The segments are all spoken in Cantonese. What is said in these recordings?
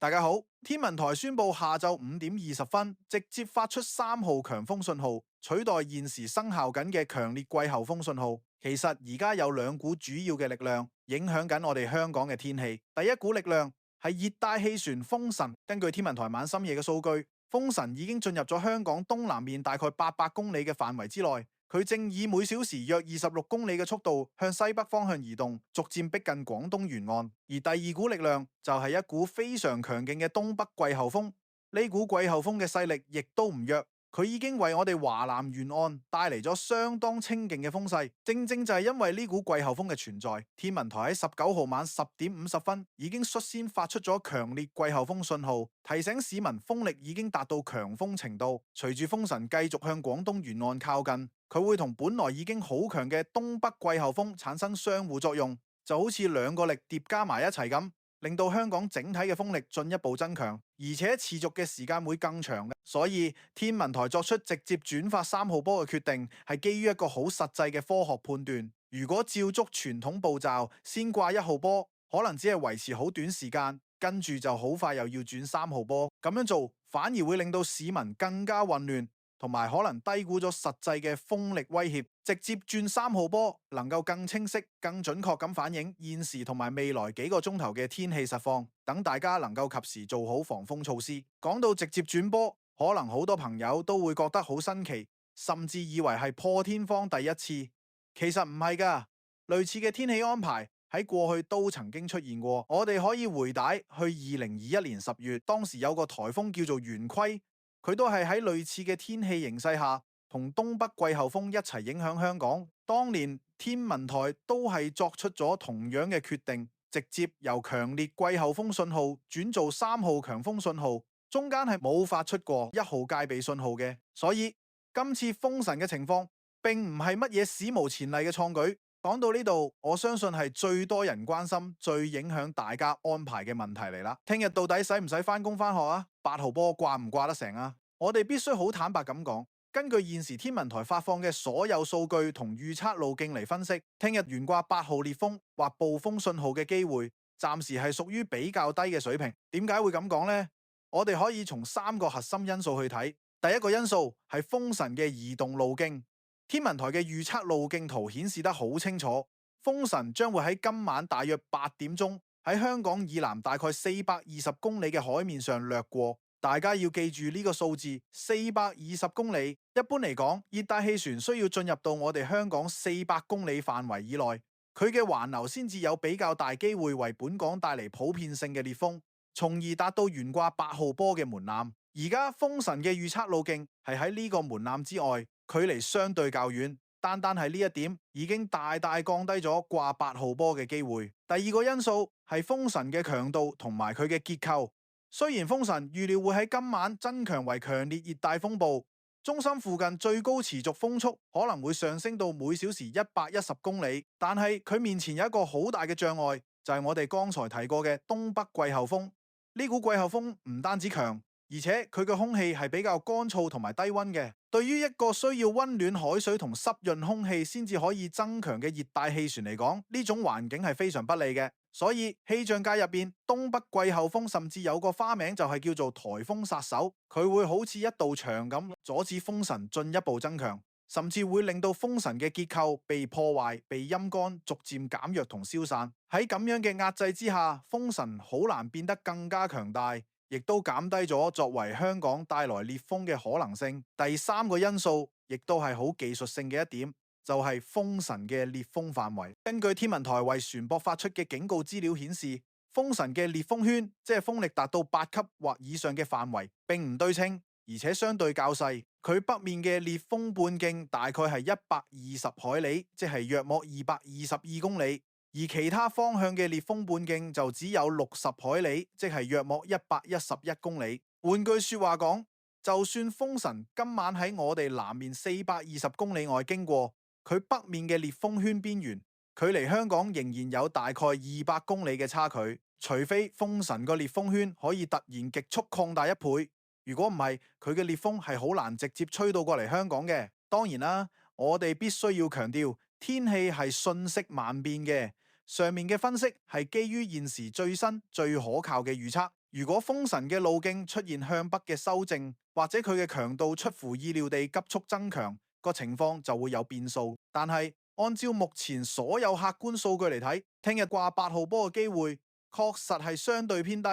大家好，天文台宣布下晝5點20分直接發出3號強風信號，取代現時生效緊嘅強烈季候風信號。其實而家有兩股主要嘅力量影響緊我哋香港嘅天氣。第一股力量係熱帶氣旋風神，根據天文台晚深夜嘅數據，風神已經進入咗香港東南面大概800公里嘅範圍之內。佢正以每小時約26公里嘅速度向西北方向移動，逐漸逼近廣東沿岸。而第二股力量就係一股非常強勁嘅東北季候風。呢股季候風嘅勢力亦都唔弱，佢已經為我哋華南沿岸帶嚟咗相當清勁嘅風勢。正正就係因為呢股季候風嘅存在，天文台喺19號晚10點50分已經率先發出咗強烈季候風信號，提醒市民風力已經達到強風程度。隨住風神繼續向廣東沿岸靠近，佢會同本來已經好強嘅東北季候風產生相互作用，就好似兩個力疊加埋一齊咁，令到香港整體嘅風力進一步增強，而且持續嘅時間會更長。所以天文台作出直接轉發3號波嘅決定，係基於一個好實際嘅科學判斷。如果照足傳統步驟，先掛1號波，可能只係維持好短時間，跟住就好快又要轉3號波。咁樣做反而會令到市民更加混亂，同埋可能低估咗實際嘅風力威脅。直接轉3號波能夠更清晰、更準確咁反映現時同埋未來幾個鐘頭嘅天氣實況，等大家能夠及時做好防風措施。講到直接轉波，可能好多朋友都會覺得好新奇，甚至以為係破天荒第一次。其實唔係㗎，類似嘅天氣安排喺過去都曾經出現過。我哋可以回帶去2021年10月，當時有個颱風叫做圓規，佢都係喺類似嘅天氣形勢下，同東北季候風一齊影響香港。當年天文台都係作出咗同樣嘅決定，直接由強烈季候風信號轉做3號強風信號，中間係冇發出過1號戒備信號嘅。所以今次風神嘅情況並唔係乜嘢史無前例嘅創舉。講到呢度，我相信係最多人關心、最影響大家安排嘅問題嚟啦。聽日到底使唔使返工返學啊？8號波掛唔掛得成啊？我哋必須好坦白咁講，根據現時天文台發放嘅所有數據同預測路徑嚟分析，聽日懸掛8號烈風或暴風信號嘅機會，暫時係屬於比較低嘅水平。點解會咁講呢？我哋可以從3個核心因素去睇。第一個因素係風神嘅移動路徑。天文台嘅預測路徑圖顯示得好清楚，風神將會喺今晚大約8點鐘喺香港以南大概420公里嘅海面上掠過。大家要記住呢個數字，420公里。一般嚟講，熱帶氣旋需要進入到我哋香港400公里範圍以內，佢嘅環流先至有比較大機會為本港帶嚟普遍性嘅烈風，從而達到懸掛8號波嘅門檻。而家風神嘅預測路徑係喺呢個門檻之外，距離相對較遠，單單係呢一點已經大大降低咗掛8號波嘅機會。第二個因素係風神嘅強度同埋佢嘅結構。雖然風神預料會喺今晚增強為強烈熱帶風暴，中心附近最高持續風速可能會上升到每小時110公里，但係佢面前有一個好大嘅障礙，就係我哋剛才提過嘅東北季候風。呢股季候風唔單止強，而且佢嘅空氣係比較乾燥同埋低溫嘅。對於一個需要溫暖海水同濕潤空氣先至可以增強嘅熱帶氣旋嚟講，呢種環境係非常不利嘅。所以氣象界入邊，東北季候風甚至有個花名就係叫做颱風殺手。佢會好似一道牆咁，阻止風神進一步增強，甚至會令到風神嘅結構被破壞、被陰乾，逐漸減弱同消散。喺咁樣嘅壓制之下，風神好難變得更加強大，亦都減低咗作為香港帶來烈風嘅可能性。第三個因素，亦都係好技術性嘅一點，就係風神嘅烈風範圍。根據天文台為船舶發出嘅警告資料顯示，風神嘅烈風圈，即係風力達到8級或以上嘅範圍，並唔對稱，而且相對較細。佢北面嘅烈風半徑大概係120海里，即係約莫222公里。而其他方向嘅烈風半徑就只有60海里，即係約莫111公里。換句說話講，就算風神今晚喺我哋南面420公里外經過，佢北面嘅烈風圈邊緣，距離香港仍然有大概200公里嘅差距。除非風神個烈風圈可以突然極速擴大1倍，如果唔係，佢嘅烈風係好難直接吹到過嚟香港嘅。當然啦，我哋必須要強調，天氣係瞬息萬變嘅。上面嘅分析係基於現時最新最可靠嘅預測。如果風神嘅路徑出現向北嘅修正，或者佢嘅強度出乎意料地急速增強，個情況就會有變數。但係按照目前所有客觀數據嚟睇，聽日掛8號波嘅機會確實係相對偏低。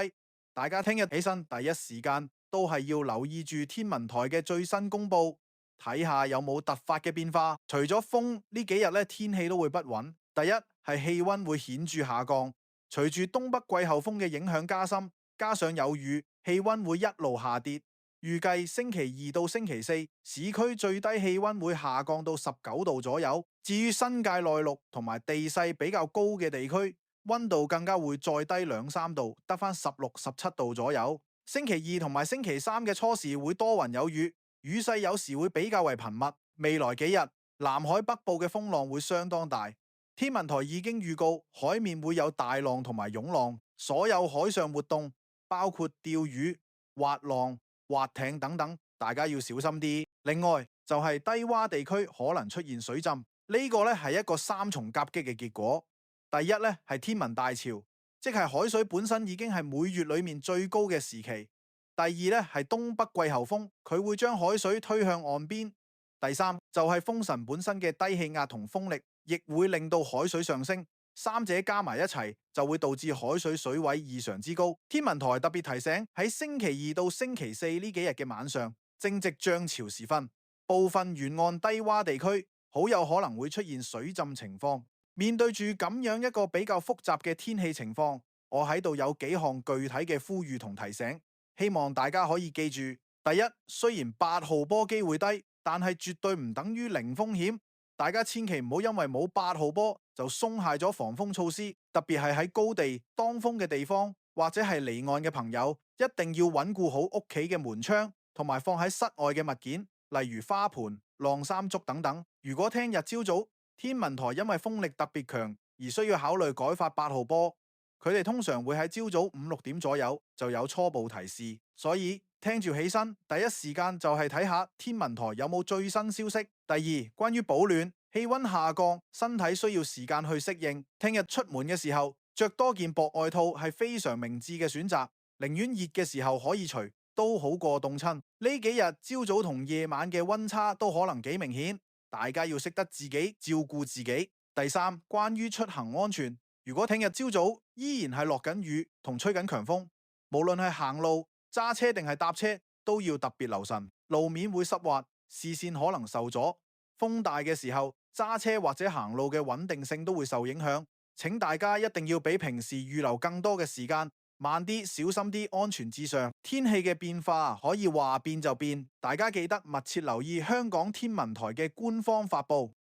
大家聽日起身第一時間都係要留意住天文台嘅最新公佈，睇下有冇突發嘅變化。除咗風，呢幾日咧天氣都會不穩。第一係氣溫會顯著下降，隨住東北季候風嘅影響加深，加上有雨，氣溫會一路下跌。預計星期2到星期4，市區最低氣溫會下降到19度左右。至於新界內陸同埋地勢比較高嘅地區，溫度更加會再低2-3度，得返16、17度左右。星期2同埋星期3嘅初時會多雲有雨，雨勢有時會比較為頻密。未來幾日，南海北部嘅風浪會相當大。天文台已經預告海面會有大浪同埋湧浪，所有海上活動包括釣魚、滑浪、滑艇等等，大家要小心啲。另外就係低洼地區可能出現水浸，呢個咧係一個3重夾擊嘅結果。第一咧係天文大潮，即係海水本身已經係每月裏面最高嘅時期。第二咧係東北季候風，佢會將海水推向岸邊。第三就係風神本身嘅低氣壓同風力，亦會令到海水上升，三者加埋一齊就會導致海水水位異常之高。天文台特別提醒，喺星期2到星期4呢幾日嘅晚上，正值漲潮時分，部分沿岸低洼地區好有可能會出現水浸情況。面對住咁樣一個比較複雜嘅天氣情況，我喺度有幾項具體嘅呼籲同提醒，希望大家可以記住。第一，雖然8號波機會低，但係絕對唔等於零風險，大家千祈唔好因為冇8號波就鬆懈咗防風措施，特別係喺高地當風嘅地方或者係離岸嘅朋友，一定要穩固好屋企嘅門窗同埋放喺室外嘅物件，例如花盆、晾衫竹等等。如果聽日朝早天文台因為風力特別強而需要考慮改發8號波，佢哋通常會喺朝早5、6點左右就有初步提示，所以聽住起身，第一時間就係睇下天文台有冇最新消息。第二，關於保暖，氣溫下降，身體需要時間去適應。聽日出門嘅時候，着多件薄外套係非常明智嘅選擇。寧願熱嘅時候可以除，都好過凍親。呢幾日朝早同夜晚嘅溫差都可能幾明顯，大家要識得自己照顧自己。第三，關於出行安全，如果聽日朝早依然係落緊雨同吹緊強風，無論係行路、揸車定係搭車，都要特別留神，路面會濕滑，視線可能受阻。風大嘅時候，揸車或者行路嘅穩定性都會受影響。請大家一定要比平時預留更多嘅時間，慢啲，小心啲，安全至上。天氣嘅變化可以話變就變，大家記得密切留意香港天文台嘅官方發佈。